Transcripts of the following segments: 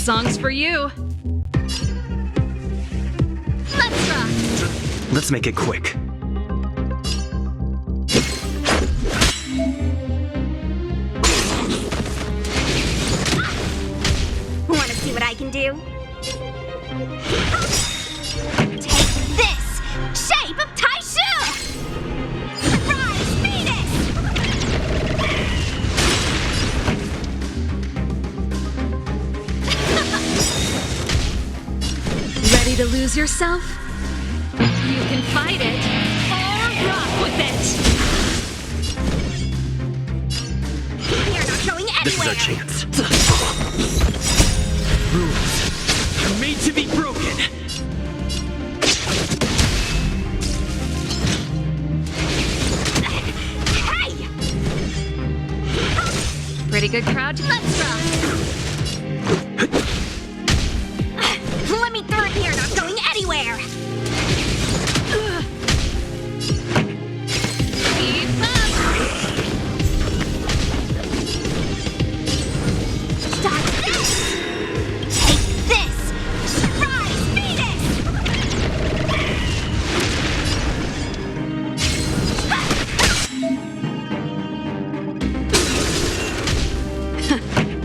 song's for you. Let's rock! Let's make it quick. Wanna see what I can do? Take this! Shape of Taishu! Surprise Venus! Ready to lose yourself? You can fight it or rock with it. You're not going anywhere! This is our chance. Rules are made to be broken. Hey! Pretty good crowd. Let's rock! Let me through here, not going anywhere! Keep up! Stop this! Take this! Surprise Venus!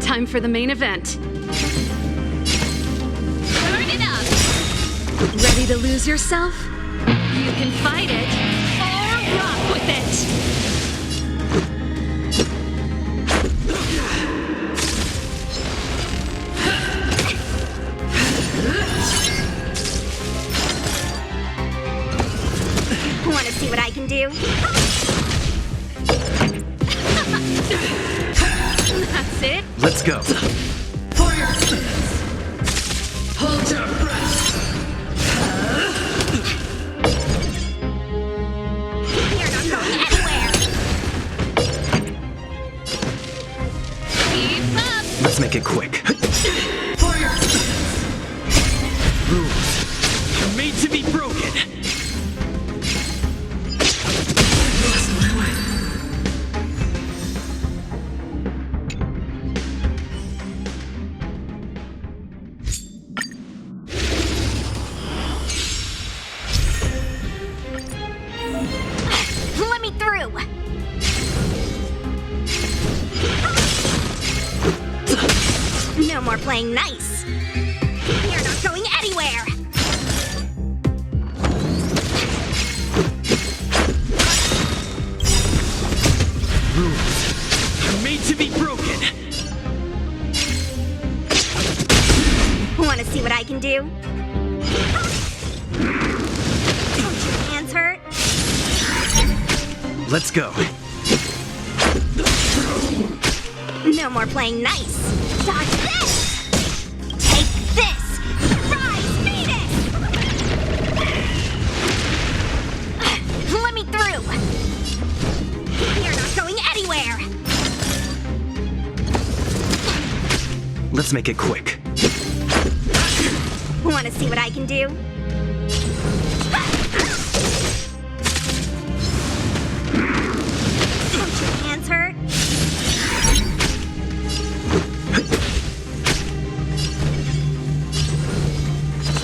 Time for the main event. Turn it up! Ready to lose yourself? You can fight it or rock with it. Wanna see what I can do? That's it. Let's go. For your sins. Hold your breath. You're not going anywhere! Keep up. Let's make it quick. For your sins. Rules are made to be broken. Lost my way. Let me through! No more playing nice! You're not going anywhere! Rules are made to be broken. Wanna see what I can do? Don't your hands hurt? Let's go. No more playing nice! Dodge this! Take this! Surprise Venus! Let me through! You're not going anywhere! Let's make it quick. Wanna see what I can do? Don't your hands hurt?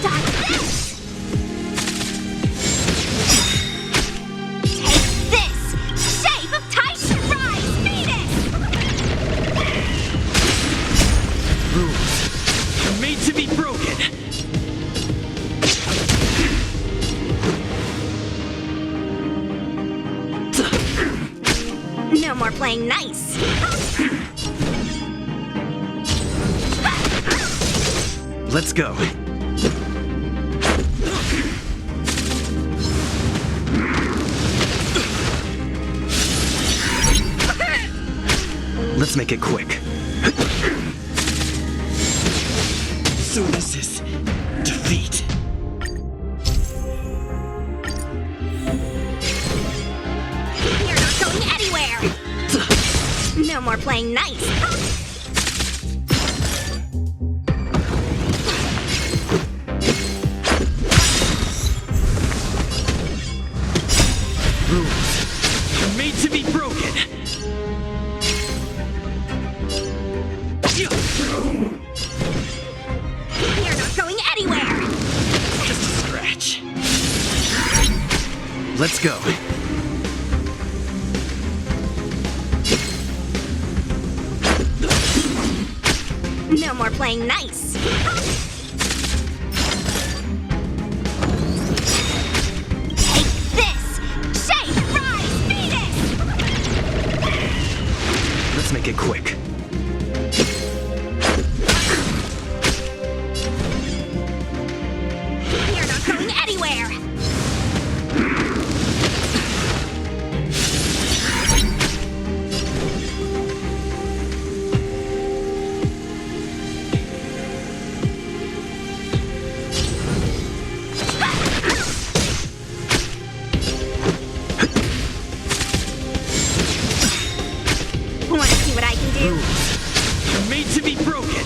Dodge this! Take this! Shape of Taishu! Surprise Venus! Rules are made to be broken. No more playing nice! Let's go. Let's make it quick. So this is defeat. You're not going anywhere! No more playing nice! Rules are made to be broken. Let's go. No more playing nice. Take this! Shake, rise, Venus! Let's make it quick. You're not going anywhere! Want to see what I can do? You're made to be broken.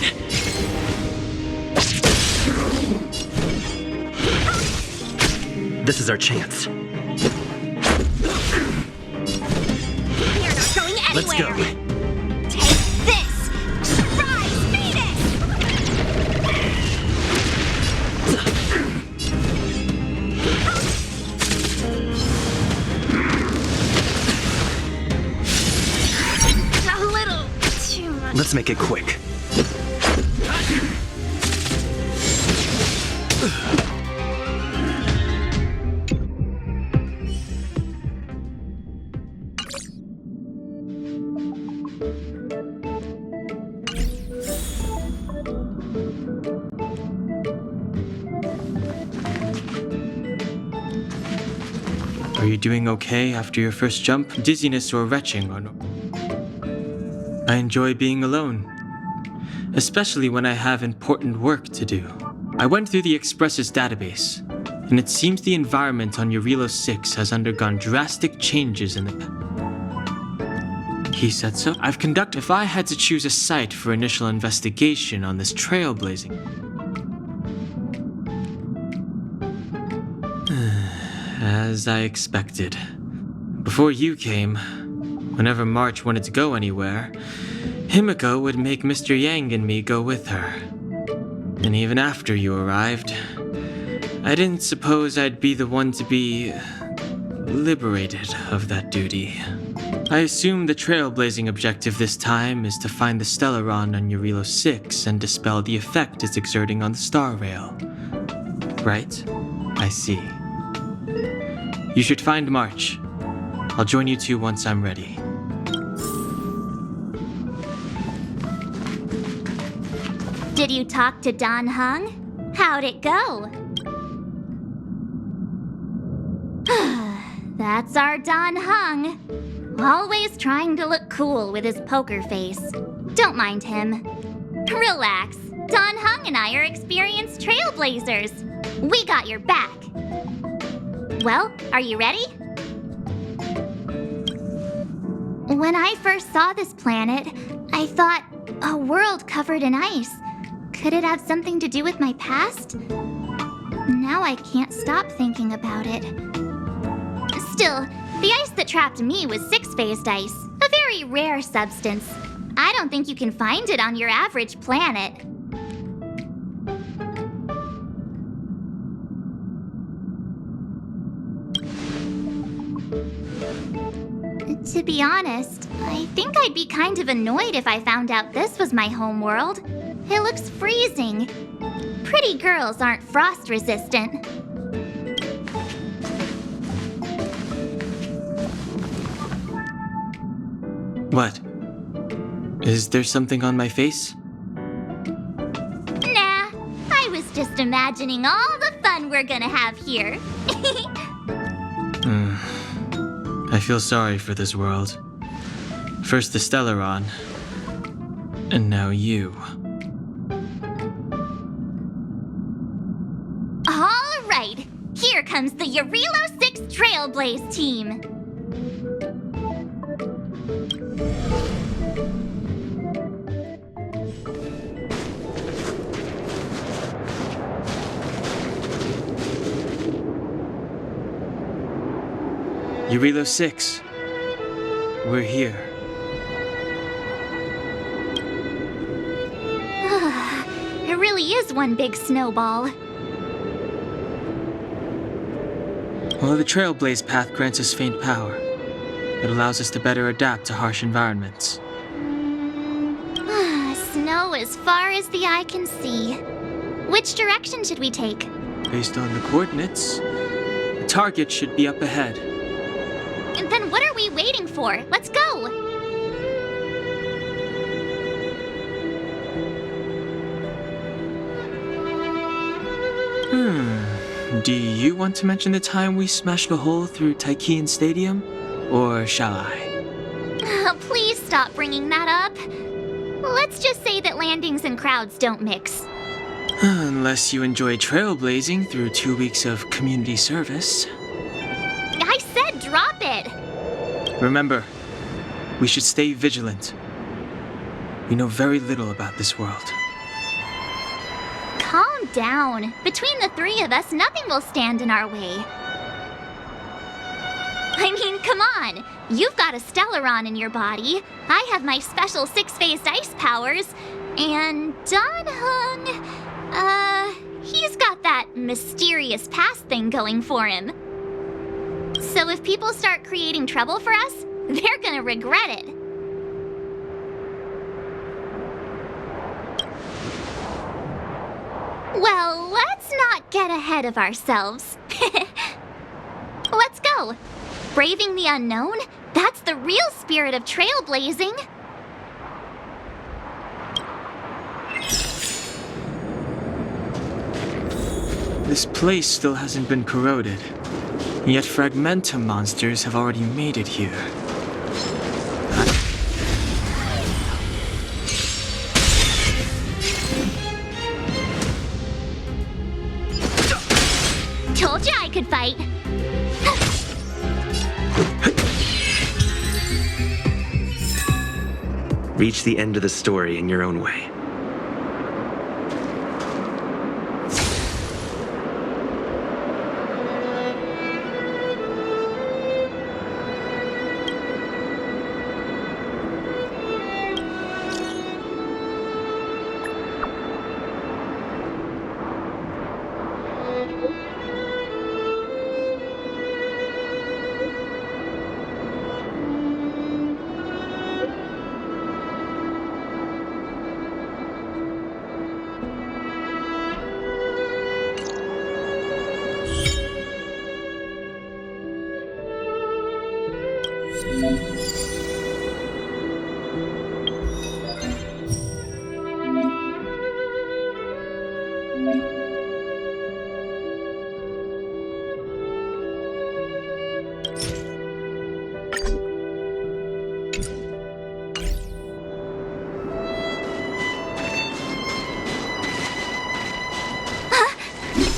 This is our chance. You're not going anywhere! Let's go. Take this! Rise, Venus! A little too much. Let's make it quick. Are you doing okay after your first jump? Dizziness or retching or no? I enjoy being alone, especially when I have important work to do. I went through the Express's database, and it seems the environment on Eurilo 6 has undergone drastic changes in the past. He said so. If I had to choose a site for initial investigation on this trailblazing, as I expected. Before you came, whenever March wanted to go anywhere, Himiko would make Mr. Yang and me go with her. And even after you arrived, I didn't suppose I'd be the one to be liberated of that duty. I assume the trailblazing objective this time is to find the Stellaron on Eurilo 6 and dispel the effect it's exerting on the Star Rail. Right? I see. You should find March. I'll join you two once I'm ready. Did you talk to Don Hung? How'd it go? That's our Don Hung. Always trying to look cool with his poker face. Don't mind him. Relax. Don Hung and I are experienced trailblazers. We got your back. Well, are you ready? When I first saw this planet, I thought, a world covered in ice. Could it have something to do with my past? Now I can't stop thinking about it. Still, the ice that trapped me was six-phased ice, a very rare substance. I don't think you can find it on your average planet. To be honest, I think I'd be kind of annoyed if I found out this was my home world. It looks freezing. Pretty girls aren't frost resistant. What? Is there something on my face? Nah, I was just imagining all the fun we're gonna have here. I feel sorry for this world. First the Stellaron, and now you. All right, here comes the Eurilo 6 Trailblaze team. Eurilo 6. We're here. It really is one big snowball. Well, the Trailblaze path grants us faint power. It allows us to better adapt to harsh environments. Snow as far as the eye can see. Which direction should we take? Based on the coordinates, the target should be up ahead. And then what are we waiting for? Let's go! Do you want to mention the time we smashed a hole through Taikian Stadium? Or shall I? Please stop bringing that up. Let's just say that landings and crowds don't mix. Unless you enjoy trailblazing through 2 weeks of community service. I said drop it! Remember, we should stay vigilant. We know very little about this world. Calm down. Between the three of us, nothing will stand in our way. I mean, come on. You've got a Stellaron in your body. I have my special 6-phased ice powers. And Dan-hung, he's got that mysterious past thing going for him. So if people start creating trouble for us, they're gonna regret it. Well, let's not get ahead of ourselves. Let's go. Braving the unknown? That's the real spirit of trailblazing. This place still hasn't been corroded, yet Fragmentum monsters have already made it here. Told you I could fight. Reach the end of the story in your own way.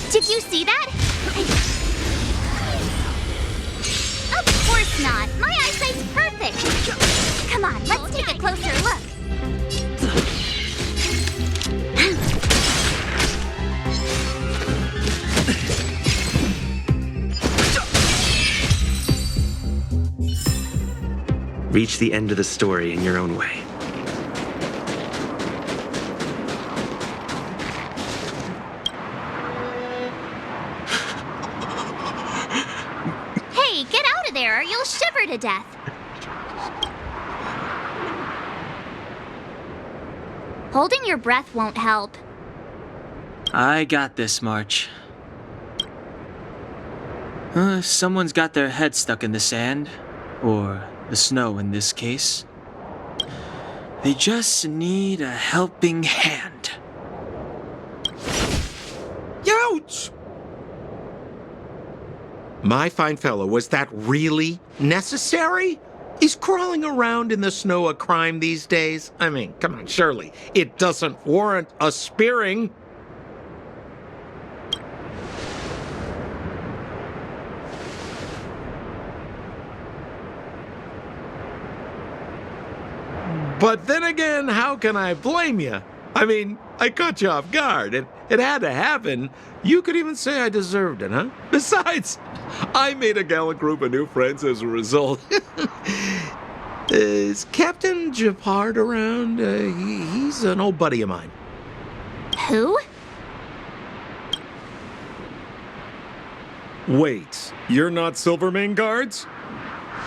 Did you see that? Of course not. My eyesight's perfect. Come on, let's take a closer look. Reach the end of the story in your own way. Hey, get out of there or you'll shiver to death. Holding your breath won't help. I got this, March. Someone's got their head stuck in the sand, or the snow in this case. They just need a helping hand. Ouch! My fine fellow, was that really necessary? Is crawling around in the snow a crime these days? I mean, come on, surely it doesn't warrant a spearing. But then again, how can I blame you? I mean, I caught you off guard. It had to happen. You could even say I deserved it, huh? Besides, I made a gallant group of new friends as a result. Is Captain Japard around? He's an old buddy of mine. Who? Wait, you're not Silvermane guards?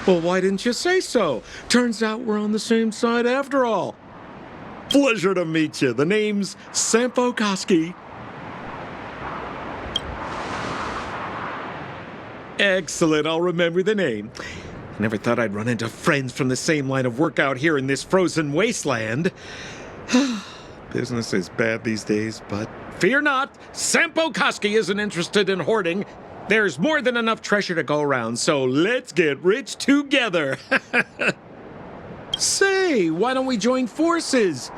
Well, why didn't you say so? Turns out we're on the same side after all. Pleasure to meet you. The name's Sampo Koski. Excellent, I'll remember the name. I never thought I'd run into friends from the same line of work out here in this frozen wasteland. Business is bad these days, but fear not, Sampo Koski isn't interested in hoarding. There's more than enough treasure to go around, so let's get rich together. Say, why don't we join forces?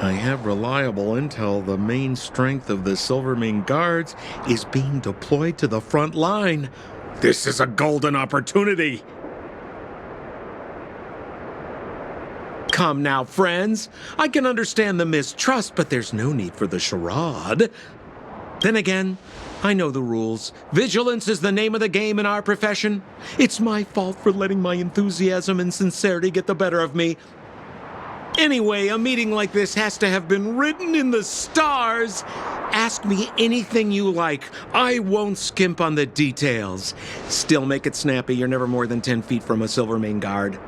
I have reliable intel the main strength of the Silvermane guards is being deployed to the front line. This is a golden opportunity. Come now, friends. I can understand the mistrust, but there's no need for the charade. Then again, I know the rules. Vigilance is the name of the game in our profession. It's my fault for letting my enthusiasm and sincerity get the better of me. Anyway, a meeting like this has to have been written in the stars. Ask me anything you like. I won't skimp on the details. Still make it snappy. You're never more than 10 feet from a Silvermane guard.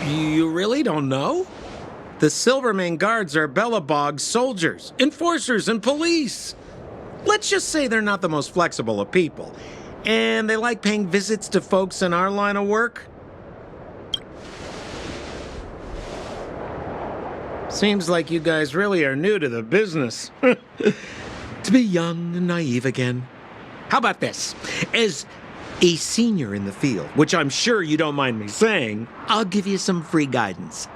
You really don't know? The Silvermane guards are Bellabog soldiers, enforcers, and police. Let's just say they're not the most flexible of people. And they like paying visits to folks in our line of work. Seems like you guys really are new to the business. To be young and naive again. How about this? As a senior in the field, which I'm sure you don't mind me saying, I'll give you some free guidance.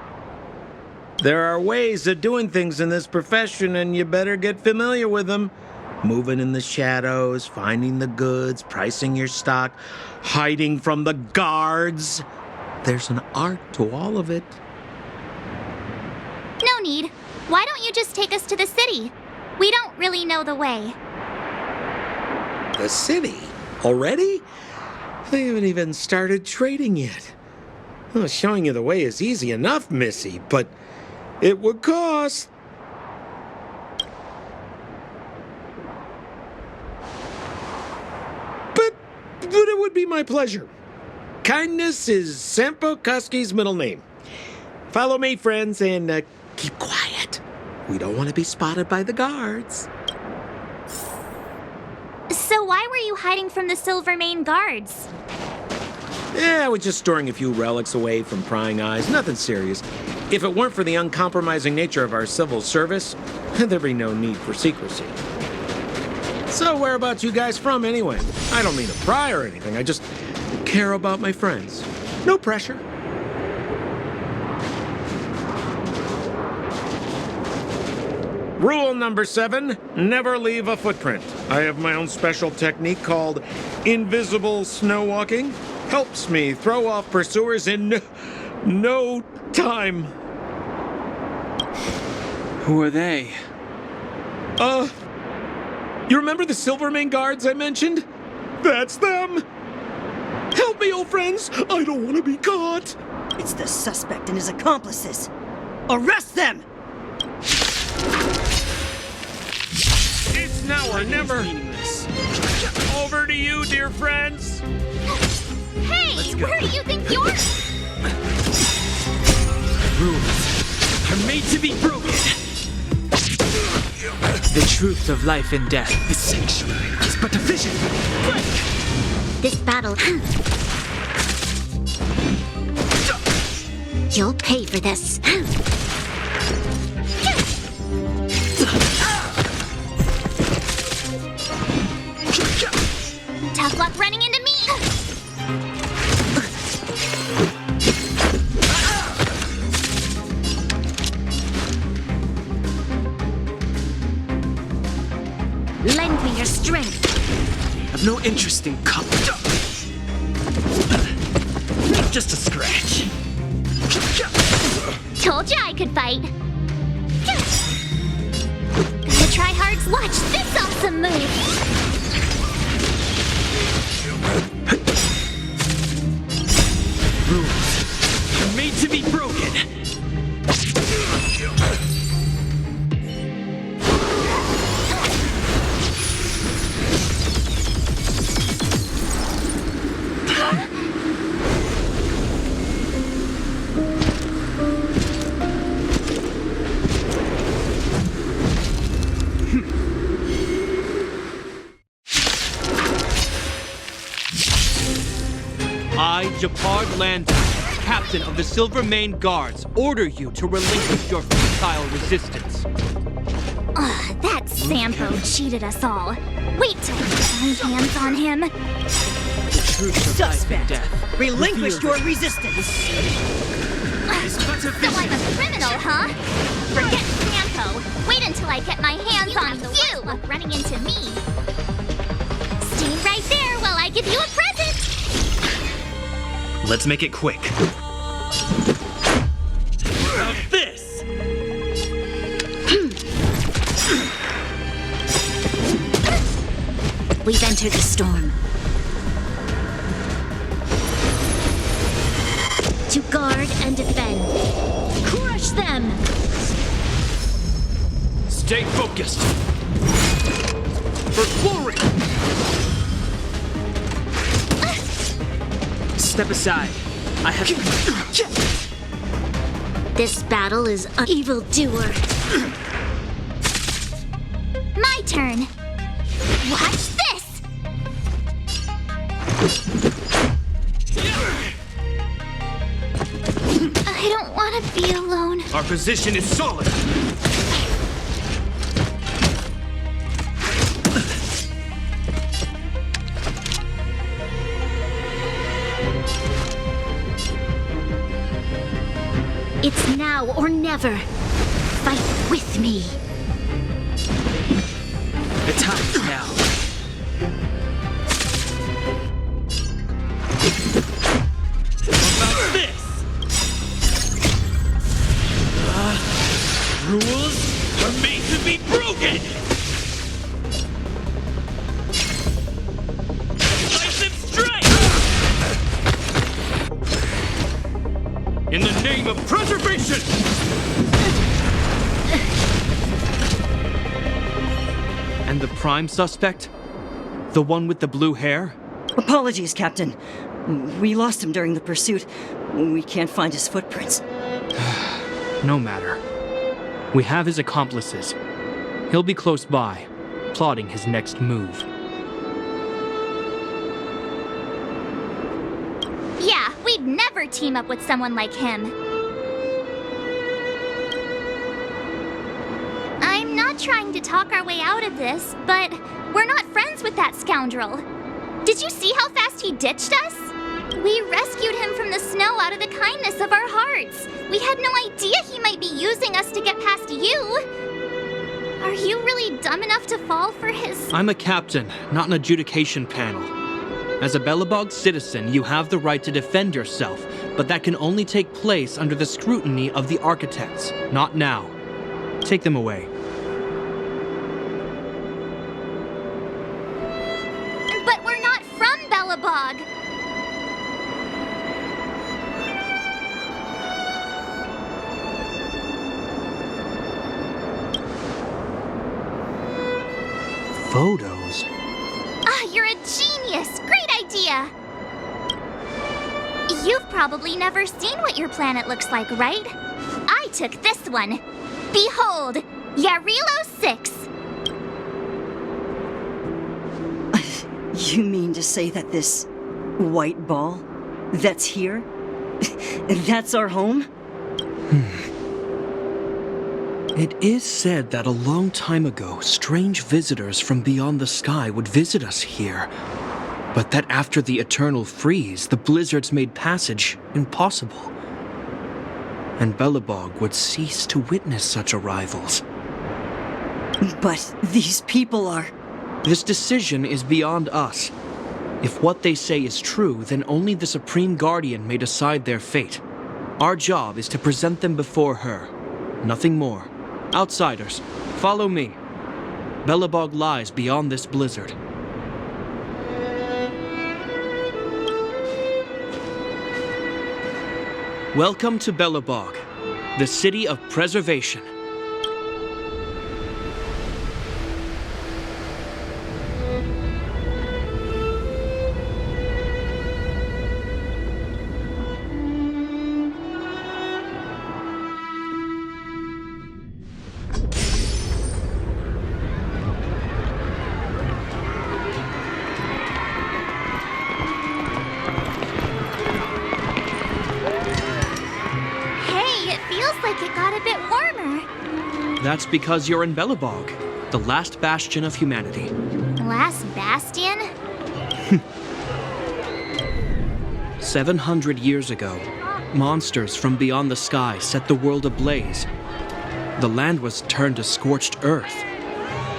There are ways of doing things in this profession, and you better get familiar with them. Moving in the shadows, finding the goods, pricing your stock, hiding from the guards. There's an art to all of it. No need. Why don't you just take us to the city? We don't really know the way. The city? Already? They haven't even started trading yet. Well, showing you the way is easy enough, Missy, but it would cost. But it would be my pleasure. Kindness is Sampo Koski's middle name. Follow me, friends, and keep quiet. We don't want to be spotted by the guards. So why were you hiding from the Silvermane guards? Yeah, we're just storing a few relics away from prying eyes. Nothing serious. If it weren't for the uncompromising nature of our civil service, there'd be no need for secrecy. So whereabouts you guys from, anyway? I don't mean to pry or anything. I just care about my friends. No pressure. Rule number 7, never leave a footprint. I have my own special technique called invisible snow walking. Helps me throw off pursuers in no time. Who are they? You remember the Silvermane guards I mentioned? That's them! Help me, old friends! I don't want to be caught! It's the suspect and his accomplices. Arrest them! It's now or never! Over to you, dear friends! Hey, where do you think you're... Rules are made to be broken. The truth of life and death. The sanctuary is but a vision. This battle... You'll pay for this. Tough luck running into me! Lend me your strength. I've no interest in combat. Just a scratch. Told ya I could fight. Gotta try hard. Watch this awesome move. Rules are made to be broken. Japard Landa, captain of the Silver Mane Guards, order you to relinquish your futile resistance. Ugh, that Sampo cheated us all. Wait till we get my hands on him. Truth of life and Suspect! death. Relinquish your resistance! So I'm a criminal, huh? Forget Sampo. Wait until I get my hands on you. Luck running into me. Stay right there while I give you a present. Let's make it quick. How's this? We've entered the storm. To guard and defend. Crush them! Stay focused. For glory! Step aside. I have. This battle is an evildoer. My turn. Watch this. I don't want to be alone. Our position is solid. It's now or never. Fight with me. The time is now. How about this? Rules are made to be broken! Decisive strike! In the name of preservation! And the prime suspect? The one with the blue hair? Apologies, Captain. We lost him during the pursuit. We can't find his footprints. No matter. We have his accomplices. He'll be close by, plotting his next move. Yeah, we'd never team up with someone like him. I'm not trying to talk our way out of this, but we're not friends with that scoundrel. Did you see how fast he ditched us? We rescued him from the snow out of the kindness of our hearts. We had no idea he might be using us to get past you. Are you really dumb enough to fall for his... I'm a captain, not an adjudication panel. As a Belobog citizen, you have the right to defend yourself, but that can only take place under the scrutiny of the architects, not now. Take them away. But we're not from Belobog. Photos? Ah, you're a genius! Great idea! You've probably never seen what your planet looks like, right? I took this one. Behold, Yarilo 6. You mean to say that this white ball that's here, that's our home? It is said that a long time ago, strange visitors from beyond the sky would visit us here. But that after the eternal freeze, the blizzards made passage impossible. And Belobog would cease to witness such arrivals. But these people are... This decision is beyond us. If what they say is true, then only the Supreme Guardian may decide their fate. Our job is to present them before her. Nothing more. Outsiders, follow me. Belobog lies beyond this blizzard. Welcome to Belobog, the city of preservation. it feels like it got a bit warmer. That's because you're in Belobog, the last bastion of humanity. Last bastion? 700 years ago, monsters from beyond the sky set the world ablaze. The land was turned to scorched earth,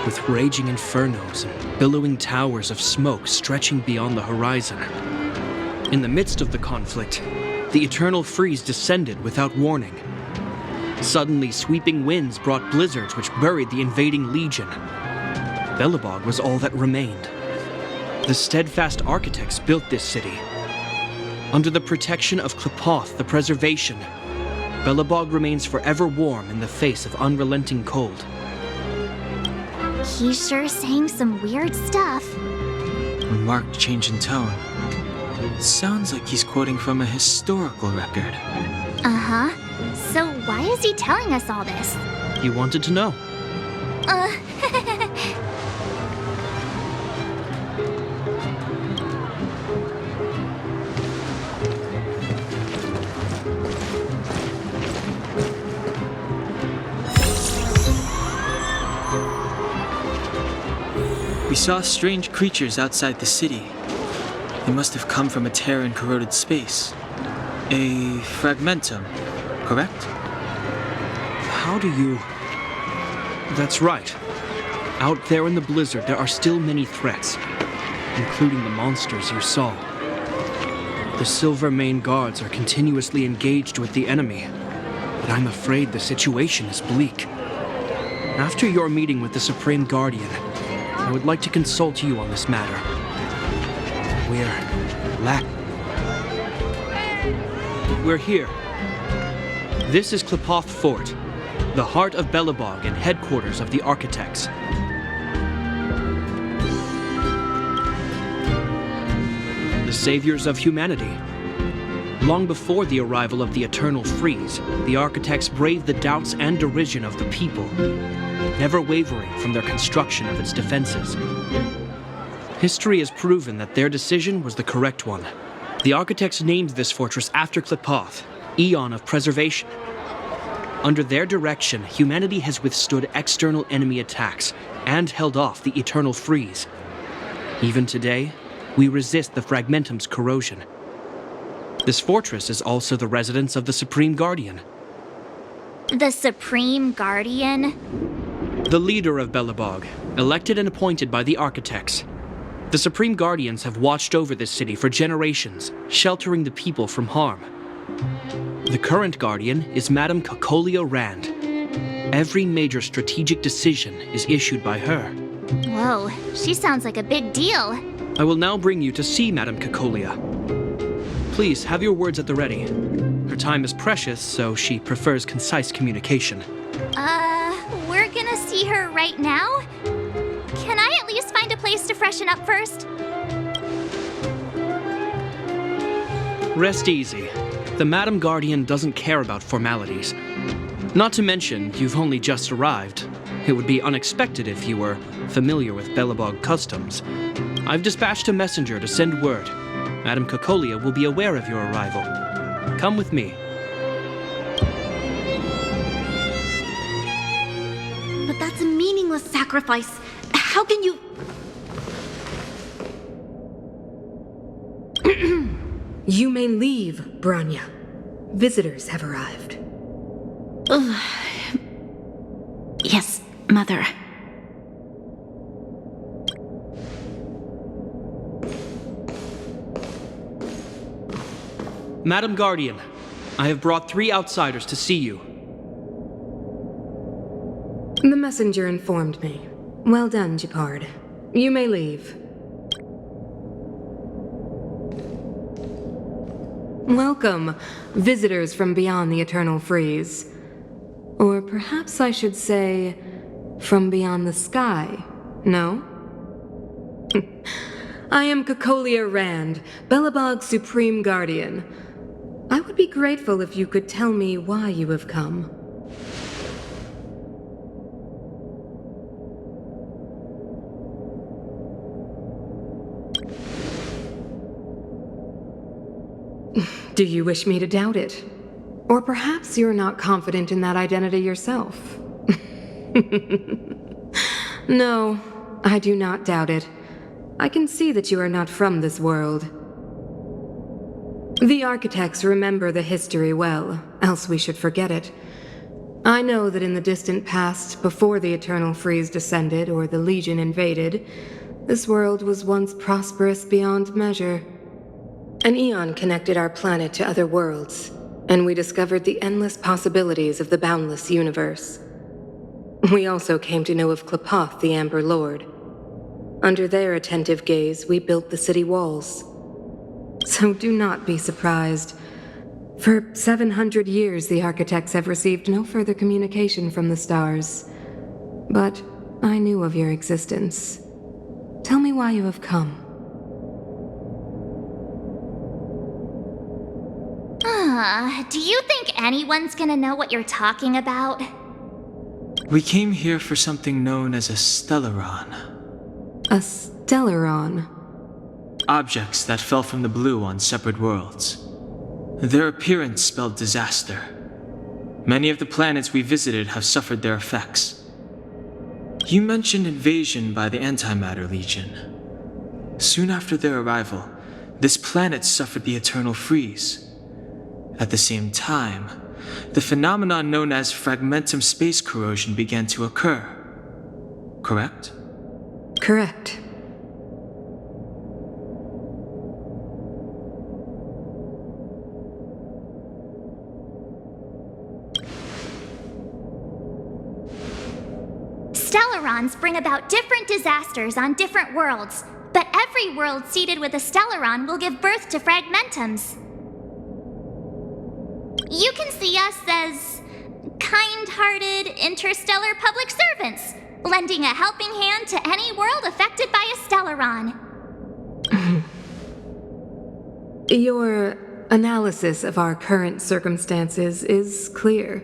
with raging infernos and billowing towers of smoke stretching beyond the horizon. In the midst of the conflict, the eternal freeze descended without warning. Suddenly, sweeping winds brought blizzards which buried the invading legion. Belobog was all that remained. The steadfast architects built this city. Under the protection of Klepoth, the Preservation, Belobog remains forever warm in the face of unrelenting cold. He's sure saying some weird stuff. A marked change in tone. Sounds like he's quoting from a historical record. Uh-huh. So why is he telling us all this? You wanted to know. We saw strange creatures outside the city. They must have come from a Terran-corroded space. A fragmentum, correct? How do you... That's right. Out there in the blizzard, there are still many threats, including the monsters you saw. The Silver Mane guards are continuously engaged with the enemy, but I'm afraid the situation is bleak. After your meeting with the Supreme Guardian, I would like to consult you on this matter. We're here. This is Klepoth Fort, the heart of Belobog and headquarters of the Architects. The saviors of humanity. Long before the arrival of the Eternal Freeze, the Architects braved the doubts and derision of the people, never wavering from their construction of its defenses. History has proven that their decision was the correct one. The Architects named this fortress after Klepoth, Eon of Preservation. Under their direction, humanity has withstood external enemy attacks and held off the Eternal Freeze. Even today, we resist the Fragmentum's corrosion. This fortress is also the residence of the Supreme Guardian. The Supreme Guardian? The leader of Belobog, elected and appointed by the Architects. The Supreme Guardians have watched over this city for generations, sheltering the people from harm. The current Guardian is Madame Cocolia Rand. Every major strategic decision is issued by her. Whoa, she sounds like a big deal. I will now bring you to see Madame Cocolia. Please, have your words at the ready. Her time is precious, so she prefers concise communication. We're gonna see her right now? Can I at least find a place to freshen up first? Rest easy. The Madam Guardian doesn't care about formalities. Not to mention, you've only just arrived. It would be unexpected if you were familiar with Belobog customs. I've dispatched a messenger to send word. Madame Cocolia will be aware of your arrival. Come with me. But that's a meaningless sacrifice. How can you... You may leave, Branya. Visitors have arrived. Yes, Mother. Madam Guardian, I have brought 3 outsiders to see you. The messenger informed me. Well done, Gepard. You may leave. Welcome, visitors from beyond the Eternal Freeze. Or perhaps I should say, from beyond the sky, no? I am Cocolia Rand, Belobog's Supreme Guardian. I would be grateful if you could tell me why you have come. Do you wish me to doubt it? Or perhaps you're not confident in that identity yourself. No, I do not doubt it. I can see that you are not from this world. The architects remember the history well, else we should forget it. I know that in the distant past, before the Eternal Freeze descended or the Legion invaded, this world was once prosperous beyond measure. An eon connected our planet to other worlds, and we discovered the endless possibilities of the boundless universe. We also came to know of Klapoth, the Amber Lord. Under their attentive gaze, we built the city walls. So do not be surprised. For 700 years, the architects have received no further communication from the stars. But I knew of your existence. Tell me why you have come. Do you think anyone's gonna know what you're talking about? We came here for something known as a Stellaron. A Stellaron? Objects that fell from the blue on separate worlds. Their appearance spelled disaster. Many of the planets we visited have suffered their effects. You mentioned invasion by the Antimatter Legion. Soon after their arrival, this planet suffered the Eternal Freeze. At the same time, the phenomenon known as fragmentum space corrosion began to occur. Correct? Correct. Stellarons bring about different disasters on different worlds, but every world seeded with a Stellaron will give birth to fragmentums. You can see us as kind-hearted interstellar public servants, lending a helping hand to any world affected by a Stellaron. Your analysis of our current circumstances is clear.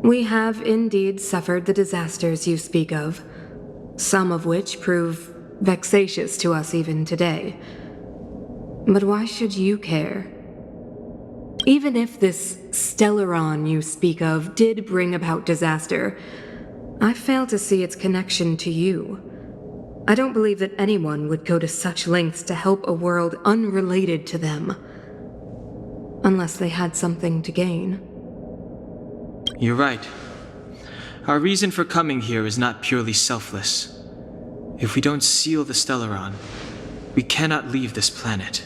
We have indeed suffered the disasters you speak of, some of which prove vexatious to us even today. But why should you care? Even if this Stellaron you speak of did bring about disaster, I fail to see its connection to you. I don't believe that anyone would go to such lengths to help a world unrelated to them, unless they had something to gain. You're right. Our reason for coming here is not purely selfless. If we don't seal the Stellaron, we cannot leave this planet.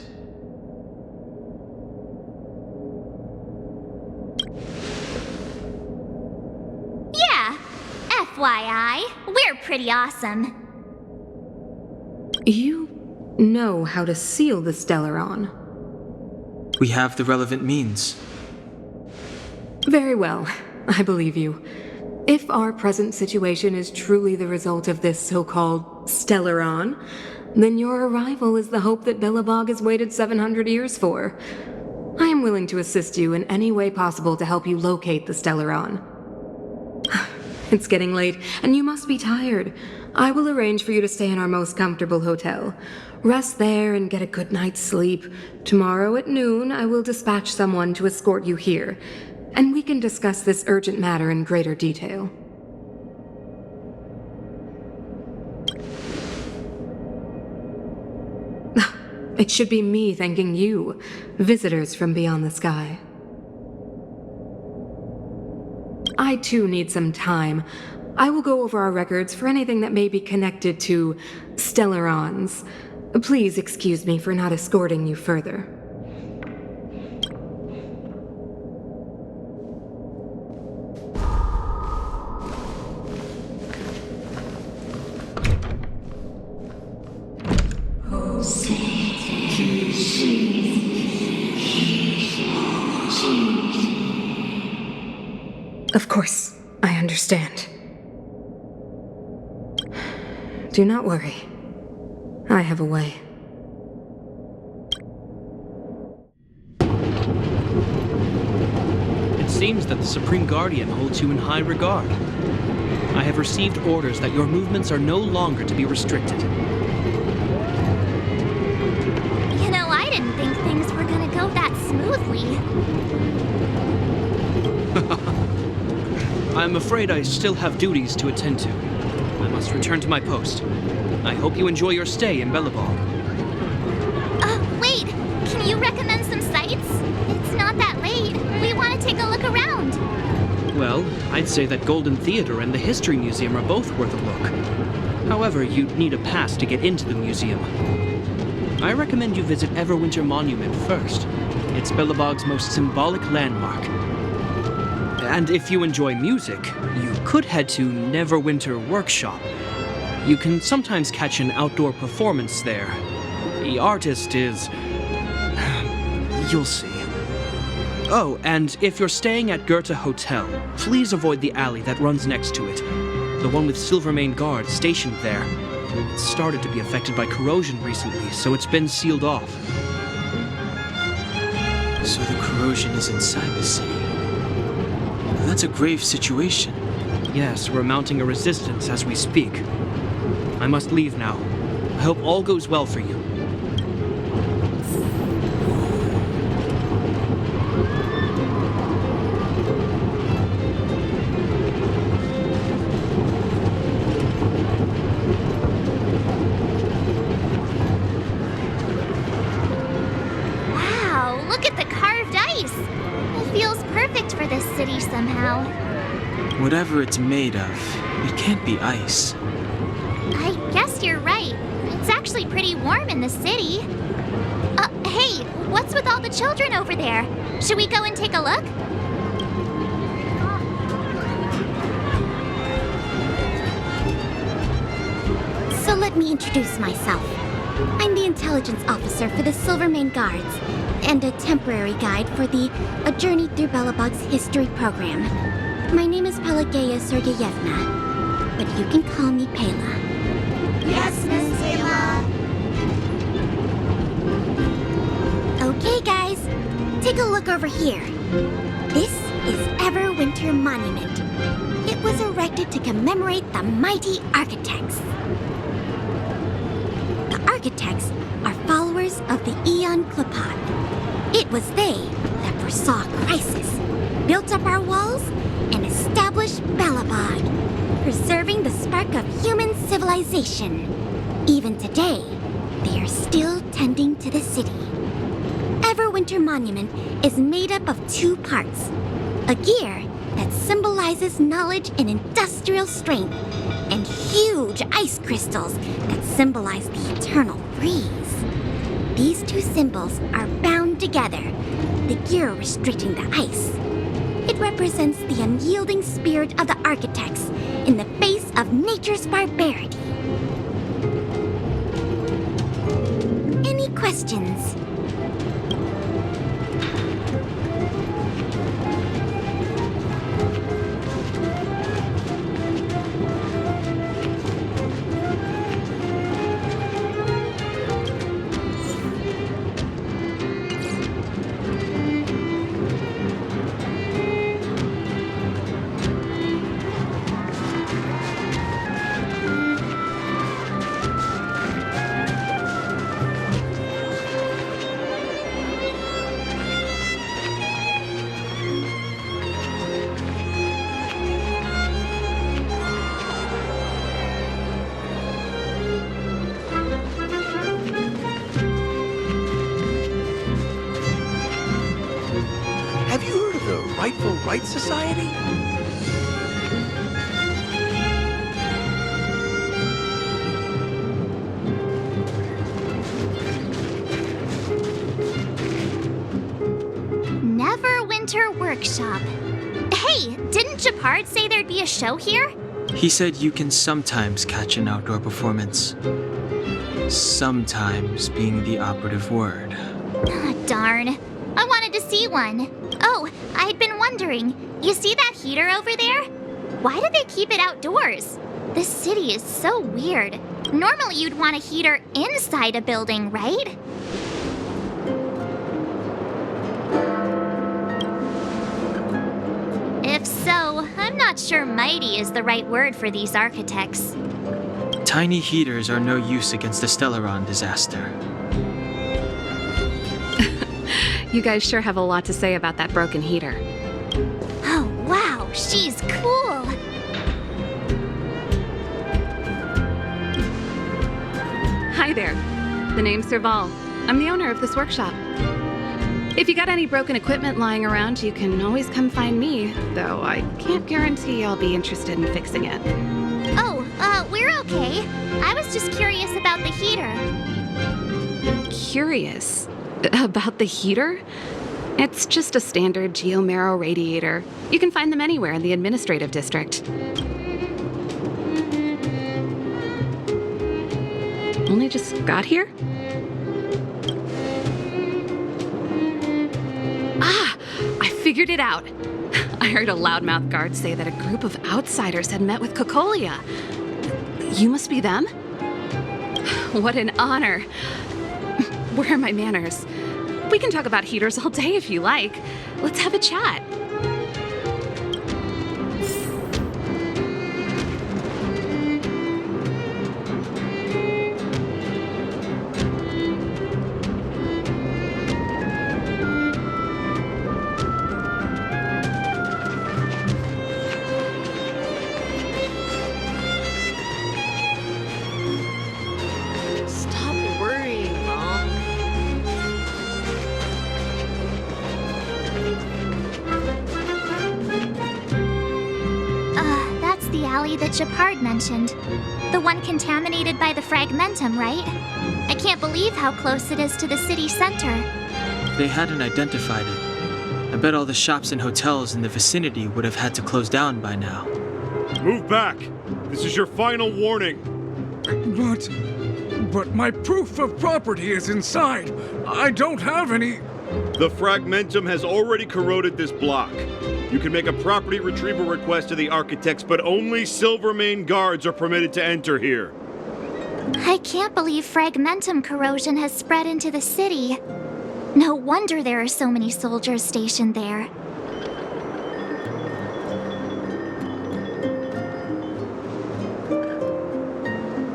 Yeah, FYI, we're pretty awesome. You know how to seal the Stellaron. We have the relevant means. Very well, I believe you. If our present situation is truly the result of this so-called Stellaron, then your arrival is the hope that Belobog has waited 700 years for. I am willing to assist you in any way possible to help you locate the Stellaron. It's getting late, and you must be tired. I will arrange for you to stay in our most comfortable hotel. Rest there and get a good night's sleep. Tomorrow at noon, I will dispatch someone to escort you here, and we can discuss this urgent matter in greater detail. It should be me thanking you, visitors from beyond the sky. I too need some time. I will go over our records for anything that may be connected to Stellarons. Please excuse me for not escorting you further. Of course, I understand. Do not worry. I have a way. It seems that the Supreme Guardian holds you in high regard. I have received orders that your movements are no longer to be restricted. You know, I didn't think things were gonna go that smoothly. It seems that the Supreme Guardian holds you in high regard. I have received orders that your movements are no longer to be restricted. You know, I didn't think things were gonna go that smoothly. I'm afraid I still have duties to attend to. I must return to my post. I hope you enjoy your stay in Bellabog. Wait! Can you recommend some sites? It's not that late. We want to take a look around. Well, I'd say that Golden Theater and the History Museum are both worth a look. However, you'd need a pass to get into the museum. I recommend you visit Everwinter Monument first. It's Bellabog's most symbolic landmark. And if you enjoy music, you could head to Neverwinter Workshop. You can sometimes catch an outdoor performance there. The artist is... you'll see. Oh, and if you're staying at Goethe Hotel, please avoid the alley that runs next to it. The one with Silvermane guards stationed there. It started to be affected by corrosion recently, so it's been sealed off. So the corrosion is inside the city. That's a grave situation. Yes, we're mounting a resistance as we speak. I must leave now. I hope all goes well for you. Wow, look at the carved ice! It feels perfect for this city somehow. Whatever it's made of, it can't be ice. I guess you're right. It's actually pretty warm in the city. Hey, what's with all the children over there? Should we go and take a look? So let me introduce myself. I'm the intelligence officer for the Silvermane Guards, and a temporary guide for the A Journey Through Bellabog's History program. My name is Pelageya Sergeyevna, but you can call me Pela. Yes, Miss Taylor. Okay, guys, take a look over here. This is Everwinter Monument. It was erected to commemorate the mighty architects. The architects are followers of the Aeon Klapat. It was they that foresaw crisis, built up our walls, and established Bellabog, preserving the spark of human civilization. Even today, they are still tending to the city. Everwinter Monument is made up of two parts. A gear that symbolizes knowledge and industrial strength, and huge ice crystals that symbolize the eternal freeze. These two symbols are bound together, the gear restricting the ice. It represents the unyielding spirit of the architects in the face of nature's barbarity. Any questions? Have you heard of the Rightful Rights Society? Neverwinter Workshop. Hey, didn't Japard say there'd be a show here? He said you can sometimes catch an outdoor performance. Sometimes being the operative word. Ah, darn. I wanted to see one. Oh, I'd been wondering. You see that heater over there? Why do they keep it outdoors? This city is so weird. Normally you'd want a heater inside a building, right? If so, I'm not sure mighty is the right word for these architects. Tiny heaters are no use against the Stellaron disaster. You guys sure have a lot to say about that broken heater. Oh, wow, she's cool. Hi there. The name's Serval. I'm the owner of this workshop. If you got any broken equipment lying around, you can always come find me, though I can't guarantee I'll be interested in fixing it. Oh, we're okay. I was just curious about the heater. Curious about the heater? It's just a standard geomarrow radiator. You can find them anywhere in the administrative district. Only just got here? Ah! I figured it out. I heard a loudmouth guard say that a group of outsiders had met with Cocolia. You must be them? What an honor. Where are my manners? We can talk about heaters all day if you like. Let's have a chat. Stop worrying, Mom. That's the alley that Japard mentioned. The one contaminated by the fragmentum, right? I can't believe how close it is to the city center. If they hadn't identified it, I bet all the shops and hotels in the vicinity would have had to close down by now. Move back! This is your final warning! But my proof of property is inside. I don't have any. The fragmentum has already corroded this block. You can make a property retrieval request to the architects, but only Silvermane guards are permitted to enter here. I can't believe fragmentum corrosion has spread into the city. No wonder there are so many soldiers stationed there.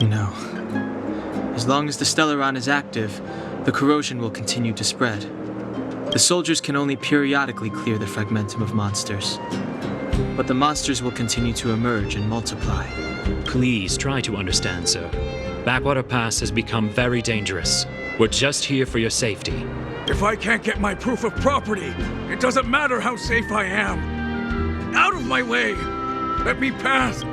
No. As long as the Stellaron is active, the corrosion will continue to spread. The soldiers can only periodically clear the fragmentum of monsters. But the monsters will continue to emerge and multiply. Please try to understand, sir. Backwater Pass has become very dangerous. We're just here for your safety. If I can't get my proof of property, it doesn't matter how safe I am. Out of my way! Let me pass!